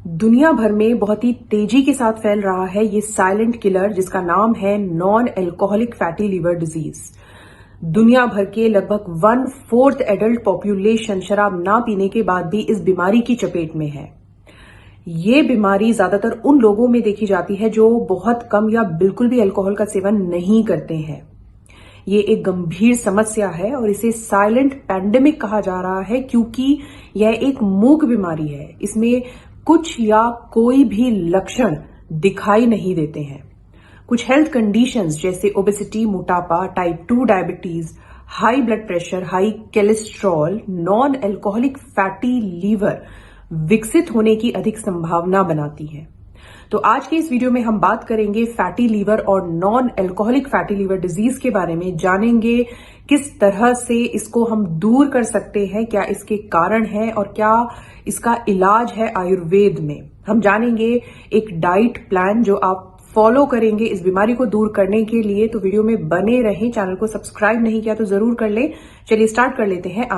दुनिया भर में बहुत ही तेजी के साथ फैल रहा है ये साइलेंट किलर जिसका नाम है non alcoholic fatty liver disease. दुनिया भर के लगभग 1/4 एडल्ट पॉपुलेशन शराब ना पीने के बाद भी इस बीमारी की चपेट में है। ये बीमारी ज्यादातर उन लोगों में देखी जाती है जो बहुत कम या बिल्कुल भी अल्कोहल का सेवन नहीं करते हैं। ये एक गंभीर समस्या है और इसे साइलेंट पैंडेमिक कहा जा रहा है क्योंकि यह एक मूक बीमारी है। इसमें कुछ या कोई भी लक्षण दिखाई नहीं देते हैं। कुछ हेल्थ कंडीशंस जैसे ओबेसिटी, मोटापा, type 2 diabetes, high blood pressure, high cholesterol, non alcoholic fatty liver विकसित होने की अधिक संभावना बनाती है। तो आज के इस वीडियो में हम बात करेंगे फैटी लीवर और non alcoholic fatty liver disease के बारे में। जानेंगे किस तरह से इसको हम दूर कर सकते हैं, क्या इसके कारण है और क्या इसका इलाज है आयुर्वेद में। हम जानेंगे एक डाइट प्लान जो आप फॉलो करेंगे इस बीमारी को दूर करने के लिए। तो वीडियो में बने रहें। चैनल को सब्सक्राइब नहीं किया तो जरूर कर लें। चलिए स्टार्ट कर लेते हैं।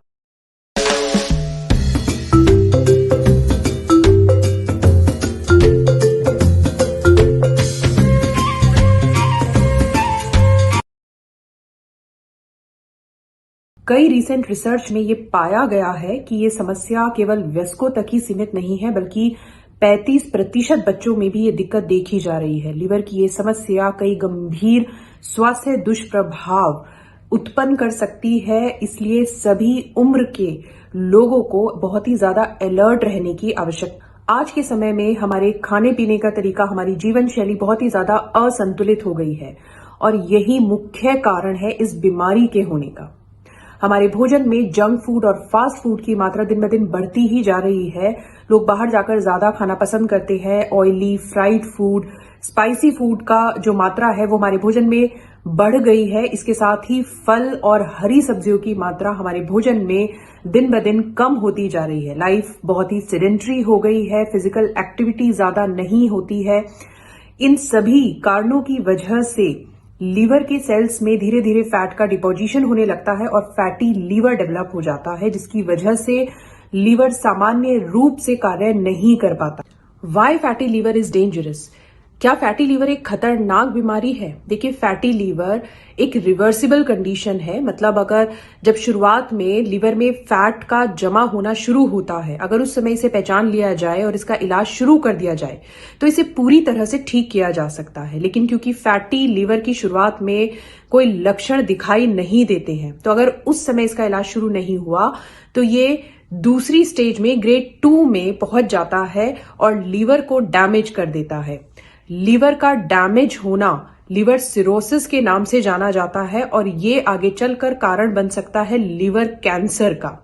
कई रिसेंट रिसर्च में ये पाया गया है कि ये समस्या केवल वयस्कों तक ही सीमित नहीं है, बल्कि 35% बच्चों में भी ये दिक्कत देखी जा रही है। लीवर की ये समस्या कई गंभीर स्वास्थ्य दुष्प्रभाव उत्पन्न कर सकती है, इसलिए सभी उम्र के लोगों को बहुत ही ज्यादा अलर्ट रहने की आवश्यकता। आज के समय में हमारे खाने पीने का तरीका, हमारी जीवन शैली बहुत ही ज्यादा असंतुलित हो गई है और यही मुख्य कारण है इस बीमारी के होने का। हमारे भोजन में जंक फूड और फास्ट फूड की मात्रा दिन ब दिन बढ़ती ही जा रही है। लोग बाहर जाकर ज्यादा खाना पसंद करते हैं। Oily, fried food, spicy food का जो मात्रा है वो हमारे भोजन में बढ़ गई है। इसके साथ ही फल और हरी सब्जियों की मात्रा हमारे भोजन में दिन ब दिन कम होती जा रही है। लाइफ बहुत ही सेडेंटरी हो गई है, फिजिकल एक्टिविटी ज्यादा नहीं होती है। इन सभी कारणों की वजह से लीवर के सेल्स में धीरे धीरे फैट का डिपोजिशन होने लगता है और फैटी लीवर डेवलप हो जाता है, जिसकी वजह से लीवर सामान्य रूप से कार्य नहीं कर पाता। Why fatty liver is dangerous? क्या फैटी लीवर एक खतरनाक बीमारी है? देखिए, फैटी लीवर एक रिवर्सिबल कंडीशन है। मतलब अगर जब शुरुआत में लीवर में फैट का जमा होना शुरू होता है, अगर उस समय इसे पहचान लिया जाए और इसका इलाज शुरू कर दिया जाए तो इसे पूरी तरह से ठीक किया जा सकता है। लेकिन क्योंकि फैटी लीवर की शुरुआत में कोई लक्षण दिखाई नहीं देते हैं, तो अगर उस समय इसका इलाज शुरू नहीं हुआ तो ये दूसरी स्टेज में ग्रेड 2 में पहुंच जाता है और लीवर को डैमेज कर देता है। लीवर का डैमेज होना लीवर सिरोसिस के नाम से जाना जाता है और ये आगे चलकर कारण बन सकता है लीवर कैंसर का।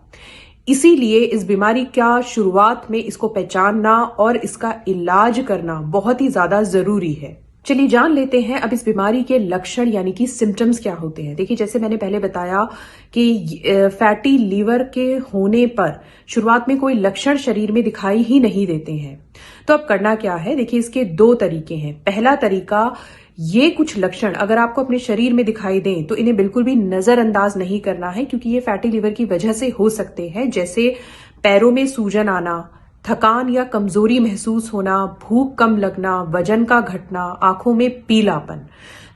इसीलिए इस बीमारी का शुरुआत में इसको पहचानना और इसका इलाज करना बहुत ही ज्यादा जरूरी है। चलिए जान लेते हैं अब इस बीमारी के लक्षण यानी कि सिम्टम्स क्या होते हैं। देखिए, जैसे मैंने पहले बताया कि फैटी लीवर के होने पर शुरुआत में कोई लक्षण शरीर में दिखाई ही नहीं देते हैं। तो अब करना क्या है? देखिए, इसके 2 तरीके हैं। पहला तरीका, ये कुछ लक्षण अगर आपको अपने शरीर में दिखाई दें तो इन्हें बिल्कुल भी नजरअंदाज नहीं करना है, क्योंकि ये फैटी लीवर की वजह से हो सकते हैं। जैसे पैरों में सूजन आना, थकान या कमजोरी महसूस होना, भूख कम लगना, वजन का घटना, आंखों में पीलापन।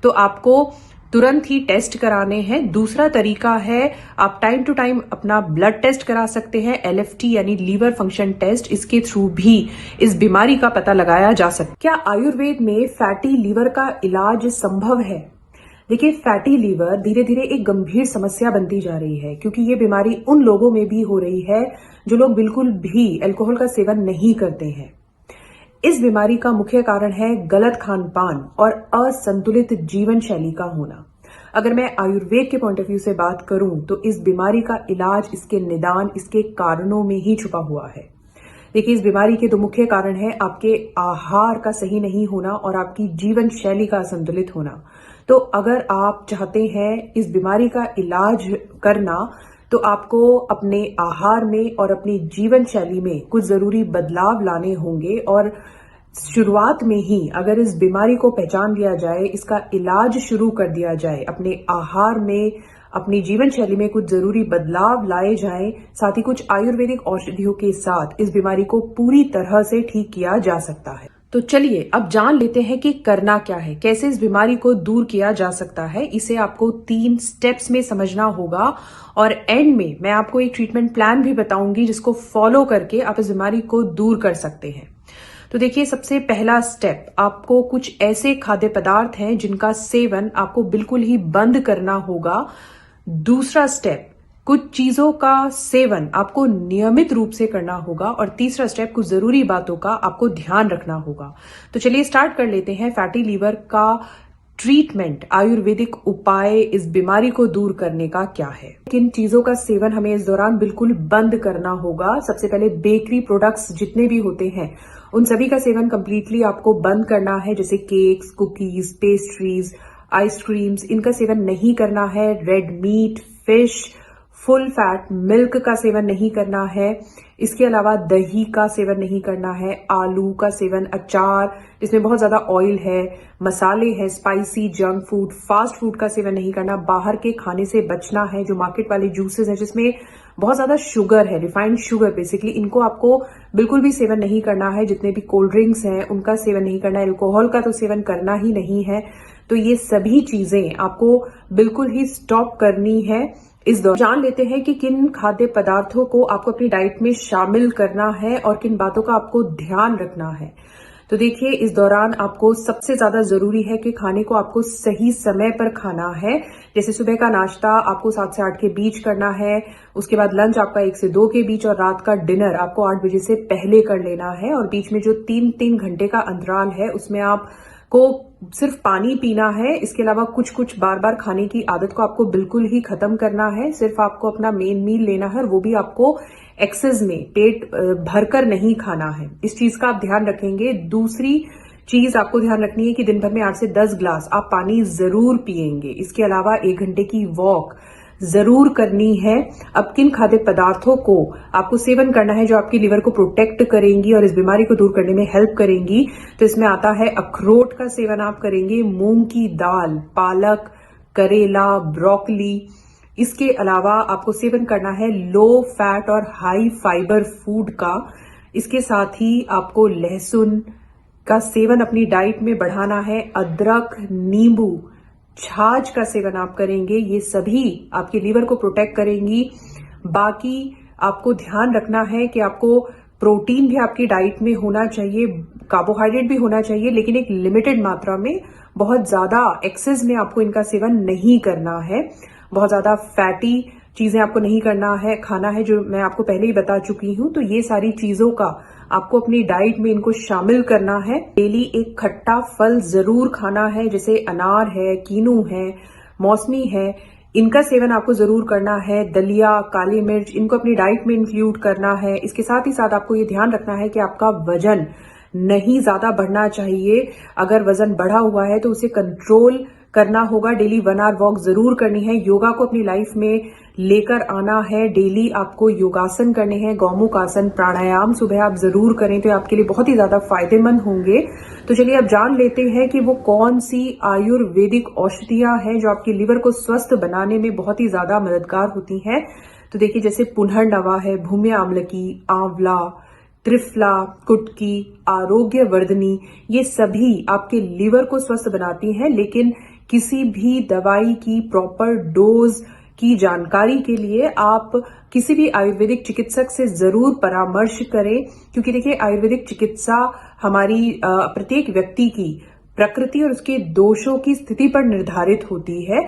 तो आपको तुरंत ही टेस्ट कराने हैं। दूसरा तरीका है, आप टाइम टू टाइम अपना ब्लड टेस्ट करा सकते हैं, LFT यानी लीवर फंक्शन टेस्ट। इसके थ्रू भी इस बीमारी का पता लगाया जा सकता है। क्या आयुर्वेद में फैटी लीवर का इलाज संभव है? देखिए, फैटी लीवर धीरे धीरे एक गंभीर समस्या बनती जा रही है, क्योंकि ये बीमारी उन लोगों में भी हो रही है जो लोग बिल्कुल भी अल्कोहल का सेवन नहीं करते हैं। इस बीमारी का मुख्य कारण है गलत खान पान और असंतुलित जीवन शैली का होना। अगर मैं आयुर्वेद के पॉइंट ऑफ व्यू से बात करूं तो इस बीमारी का इलाज इसके निदान, इसके कारणों में ही छुपा हुआ है। देखिए, इस बीमारी के 2 मुख्य कारण हैं आपके आहार का सही नहीं होना और आपकी जीवन शैली का असंतुलित होना। तो अगर आप चाहते हैं इस बीमारी का इलाज करना तो आपको अपने आहार में और अपनी जीवन शैली में कुछ जरूरी बदलाव लाने होंगे और शुरुआत में ही अगर इस बीमारी को पहचान लिया जाए, इसका इलाज शुरू कर दिया जाए, अपने आहार में अपनी जीवन शैली में कुछ जरूरी बदलाव लाए जाएं, साथ ही कुछ आयुर्वेदिक औषधियों के साथ इस बीमारी को पूरी तरह से ठीक किया जा सकता है। तो चलिए अब जान लेते हैं कि करना क्या है, कैसे इस बीमारी को दूर किया जा सकता है। इसे आपको 3 स्टेप्स में समझना होगा और एंड में मैं आपको एक ट्रीटमेंट प्लान भी बताऊंगी जिसको फॉलो करके आप इस बीमारी को दूर कर सकते हैं। तो देखिए, सबसे पहला स्टेप, आपको कुछ ऐसे खाद्य पदार्थ हैं जिनका सेवन आपको बिल्कुल ही बंद करना होगा। दूसरा स्टेप, कुछ चीजों का सेवन आपको नियमित रूप से करना होगा। और तीसरा स्टेप, कुछ जरूरी बातों का आपको ध्यान रखना होगा। तो चलिए स्टार्ट कर लेते हैं फैटी लीवर का ट्रीटमेंट, आयुर्वेदिक उपाय इस बीमारी को दूर करने का क्या है। किन चीजों का सेवन हमें इस दौरान बिल्कुल बंद करना होगा। सबसे पहले बेकरी प्रोडक्ट्स जितने भी होते हैं उन सभी का सेवन कंप्लीटली आपको बंद करना है, जैसे केक्स, कुकीज, पेस्ट्रीज, आइसक्रीम्स, इनका सेवन नहीं करना है। Red meat, fish, full fat milk का सेवन नहीं करना है। इसके अलावा दही का सेवन नहीं करना है। आलू का सेवन, अचार जिसमें बहुत ज्यादा ऑयल है, मसाले है, spicy junk food, fast food का सेवन नहीं करना। बाहर के खाने से बचना है। जो मार्केट वाले जूसेस हैं जिसमें बहुत ज्यादा शुगर है, रिफाइंड शुगर बेसिकली, इनको आपको बिल्कुल भी सेवन नहीं करना है। जितने भी कोल्ड ड्रिंक्स हैं उनका सेवन नहीं करना है। अल्कोहल का तो सेवन करना ही नहीं है। तो ये सभी चीजें आपको बिल्कुल ही स्टॉप करनी है। इस दौरान जान लेते हैं कि किन खाद्य पदार्थों को आपको अपनी डाइट में शामिल करना है और किन बातों का आपको ध्यान रखना है। तो देखिए, इस दौरान आपको सबसे ज्यादा जरूरी है कि खाने को आपको सही समय पर खाना है। जैसे सुबह का नाश्ता आपको 7 से 8 के बीच करना है, उसके बाद लंच आपका 1 से 2 के बीच, और रात का डिनर आपको 8 बजे से पहले कर लेना है। और बीच में जो 3-3 घंटे का अंतराल है उसमें आपको सिर्फ पानी पीना है। इसके अलावा कुछ कुछ बार बार खाने की आदत को आपको बिल्कुल ही खत्म करना है। सिर्फ आपको अपना मेन मील लेना है और वो भी आपको एक्सेस में, पेट भरकर नहीं खाना है। इस चीज का आप ध्यान रखेंगे। दूसरी चीज आपको ध्यान रखनी है कि दिन भर में 8 से 10 ग्लास आप पानी जरूर पिएंगे। इसके अलावा 1 घंटे की वॉक जरूर करनी है। अब किन खाद्य पदार्थों को आपको सेवन करना है जो आपकी लिवर को प्रोटेक्ट करेंगी और इस बीमारी को दूर करने में हेल्प करेंगी, तो इसमें आता है अखरोट का सेवन आप करेंगे, मूंग की दाल, पालक, करेला, ब्रोकली। इसके अलावा आपको सेवन करना है लो फैट और हाई फाइबर फूड का। इसके साथ ही आपको लहसुन का सेवन अपनी डाइट में बढ़ाना है। अदरक, नींबू, छाछ का सेवन आप करेंगे। ये सभी आपके लीवर को प्रोटेक्ट करेंगी। बाकी आपको ध्यान रखना है कि आपको प्रोटीन भी आपकी डाइट में होना चाहिए, कार्बोहाइड्रेट भी होना चाहिए, लेकिन एक लिमिटेड मात्रा में। बहुत ज्यादा एक्सेस में आपको इनका सेवन नहीं करना है। बहुत ज्यादा फैटी चीजें आपको नहीं करना है, खाना है, जो मैं आपको पहले ही बता चुकी हूं। तो ये सारी चीजों का आपको अपनी डाइट में इनको शामिल करना है। डेली एक खट्टा फल जरूर खाना है, जैसे अनार है, कीनू है, मौसमी है, इनका सेवन आपको जरूर करना है। दलिया, काली मिर्च, इनको अपनी डाइट में इंक्लूड करना है। इसके साथ ही साथ आपको ये ध्यान रखना है कि आपका वजन नहीं ज्यादा बढ़ना चाहिए। अगर वजन बढ़ा हुआ है तो उसे कंट्रोल करना होगा। डेली 1 आवर वॉक जरूर करनी है। योगा को अपनी लाइफ में लेकर आना है। डेली आपको योगासन करने हैं, गौमुख आसन, प्राणायाम सुबह आप जरूर करें, तो आपके लिए बहुत ही ज्यादा फायदेमंद होंगे। तो चलिए अब जान लेते हैं कि वो कौन सी आयुर्वेदिक औषधियां हैं जो आपके लिवर को स्वस्थ बनाने में बहुत ही ज्यादा मददगार होती हैं। तो देखिए, जैसे पुनर्नवा है, भूम्य आमलकी, आंवला, त्रिफला, कुटकी, आरोग्य वर्धनी, ये सभी आपके लिवर को स्वस्थ बनाती हैं। लेकिन किसी भी दवाई की प्रॉपर डोज की जानकारी के लिए आप किसी भी आयुर्वेदिक चिकित्सक से जरूर परामर्श करें, क्योंकि देखिए, आयुर्वेदिक चिकित्सा हमारी प्रत्येक व्यक्ति की प्रकृति और उसके दोषों की स्थिति पर निर्धारित होती है।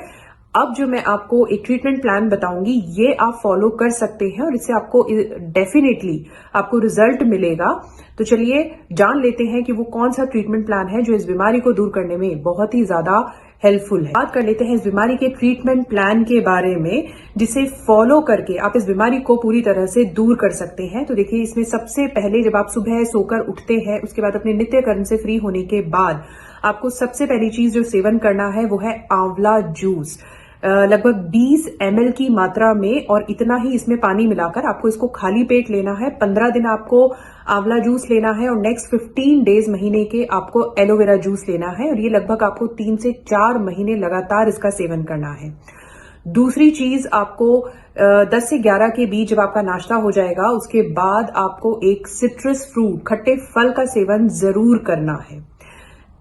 अब जो मैं आपको एक ट्रीटमेंट प्लान बताऊंगी, ये आप फॉलो कर सकते हैं और इससे आपको डेफिनेटली आपको रिजल्ट मिलेगा। तो चलिए जान लेते हैं कि वो कौन सा ट्रीटमेंट प्लान है जो इस बीमारी को दूर करने में बहुत ही ज्यादा हेल्पफुल है। बात कर लेते हैं इस बीमारी के ट्रीटमेंट प्लान के बारे में, जिसे फॉलो करके आप इस बीमारी को पूरी तरह से दूर कर सकते हैं। तो देखिए, इसमें सबसे पहले जब आप सुबह सोकर उठते हैं, उसके बाद अपने नित्य कर्म से फ्री होने के बाद आपको सबसे पहली चीज जो सेवन करना है वो है आंवला जूस। लगभग 20 ml की मात्रा में, और इतना ही इसमें पानी मिलाकर आपको इसको खाली पेट लेना है। 15 दिन आपको आंवला जूस लेना है और नेक्स्ट 15 डेज, महीने के, आपको एलोवेरा जूस लेना है। और ये लगभग आपको 3 से 4 महीने लगातार इसका सेवन करना है। दूसरी चीज आपको 10 से 11 के बीच जब आपका नाश्ता हो जाएगा उसके बाद आपको एक सिट्रस फ्रूट खट्टे फल का सेवन जरूर करना है।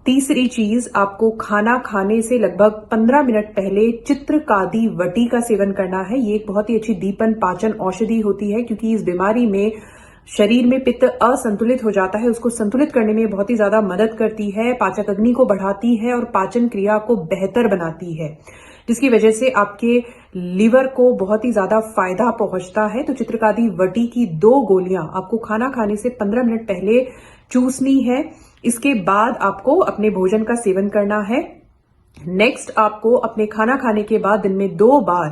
तीसरी चीज आपको खाना खाने से लगभग 15 मिनट पहले चित्रकादी वटी का सेवन करना है। ये एक बहुत ही अच्छी दीपन पाचन औषधि होती है क्योंकि इस बीमारी में शरीर में पित्त असंतुलित हो जाता है, उसको संतुलित करने में बहुत ही ज्यादा मदद करती है, पाचक अग्नि को बढ़ाती है और पाचन क्रिया को बेहतर बनाती है, जिसकी वजह से आपके लीवर को बहुत ही ज्यादा फायदा पहुंचता है। तो चित्रकादी वटी की 2 गोलियां आपको खाना खाने से 15 मिनट पहले चूसनी है। इसके बाद आपको अपने भोजन का सेवन करना है। नेक्स्ट आपको अपने खाना खाने के बाद दिन में 2 बार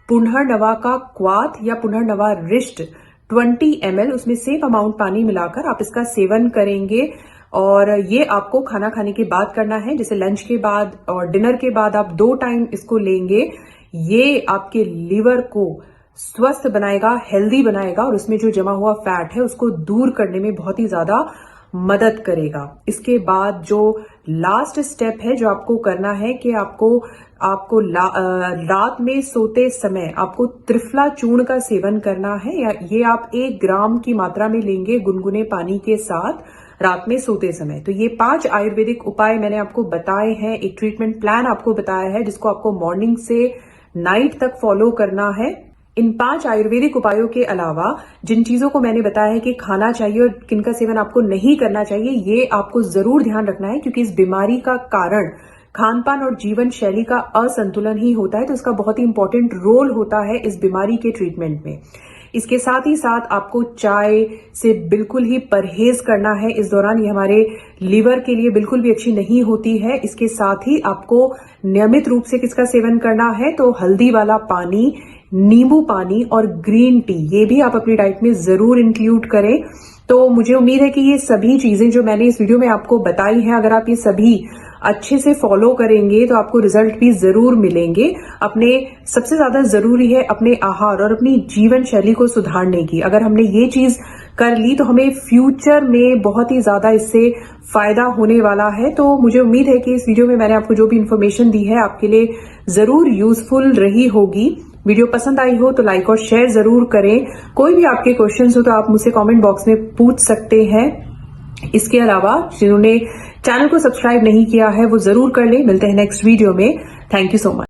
पुनर्नवा का क्वाथ या पुनर्नवा रिष्ट 20 ml उसमें सेम अमाउंट पानी मिलाकर आप इसका सेवन करेंगे और ये आपको खाना खाने के बाद करना है, जैसे लंच के बाद और डिनर के बाद आप 2 टाइम इसको लेंगे। ये आपके लीवर को स्वस्थ बनाएगा, हेल्दी बनाएगा और उसमें जो जमा हुआ फैट है उसको दूर करने में बहुत ही ज्यादा मदद करेगा। इसके बाद जो लास्ट स्टेप है जो आपको करना है कि आपको रात में सोते समय आपको त्रिफला चूर्ण का सेवन करना है। ये आप 1 ग्राम की मात्रा में लेंगे गुनगुने पानी के साथ रात में सोते समय। तो ये 5 आयुर्वेदिक उपाय मैंने आपको बताए हैं, एक ट्रीटमेंट प्लान आपको बताया है जिसको आपको मॉर्निंग से नाइट तक फॉलो करना है। इन 5 आयुर्वेदिक उपायों के अलावा जिन चीजों को मैंने बताया है कि खाना चाहिए और किनका सेवन आपको नहीं करना चाहिए, ये आपको जरूर ध्यान रखना है क्योंकि इस बीमारी का कारण खान पान और जीवन शैली का असंतुलन ही होता है। तो इसका बहुत ही इंपॉर्टेंट रोल होता है इस बीमारी के ट्रीटमेंट में। इसके साथ ही साथ आपको चाय से बिल्कुल ही परहेज करना है इस दौरान, ये हमारे लीवर के लिए बिल्कुल भी अच्छी नहीं होती है। इसके साथ ही आपको नियमित रूप से किसका सेवन करना है, तो हल्दी वाला पानी, नींबू पानी और ग्रीन टी, ये भी आप अपनी डाइट में जरूर इंक्लूड करें। तो मुझे उम्मीद है कि ये सभी चीजें जो मैंने इस वीडियो में आपको बताई हैं, अगर आप ये सभी अच्छे से फॉलो करेंगे तो आपको रिजल्ट भी जरूर मिलेंगे। सबसे ज्यादा जरूरी है अपने आहार और अपनी जीवन शैली को सुधारने की। अगर हमने ये चीज कर ली तो हमें फ्यूचर में बहुत ही ज्यादा इससे फायदा होने वाला है। तो मुझे उम्मीद है कि इस वीडियो में मैंने आपको जो भी इन्फॉर्मेशन दी है आपके लिए जरूर यूजफुल रही होगी। वीडियो पसंद आई हो तो लाइक और शेयर जरूर करें। कोई भी आपके क्वेश्चंस हो तो आप मुझसे कमेंट बॉक्स में पूछ सकते हैं। इसके अलावा जिन्होंने चैनल को सब्सक्राइब नहीं किया है वो जरूर कर ले। मिलते हैं नेक्स्ट वीडियो में। Thank you so much.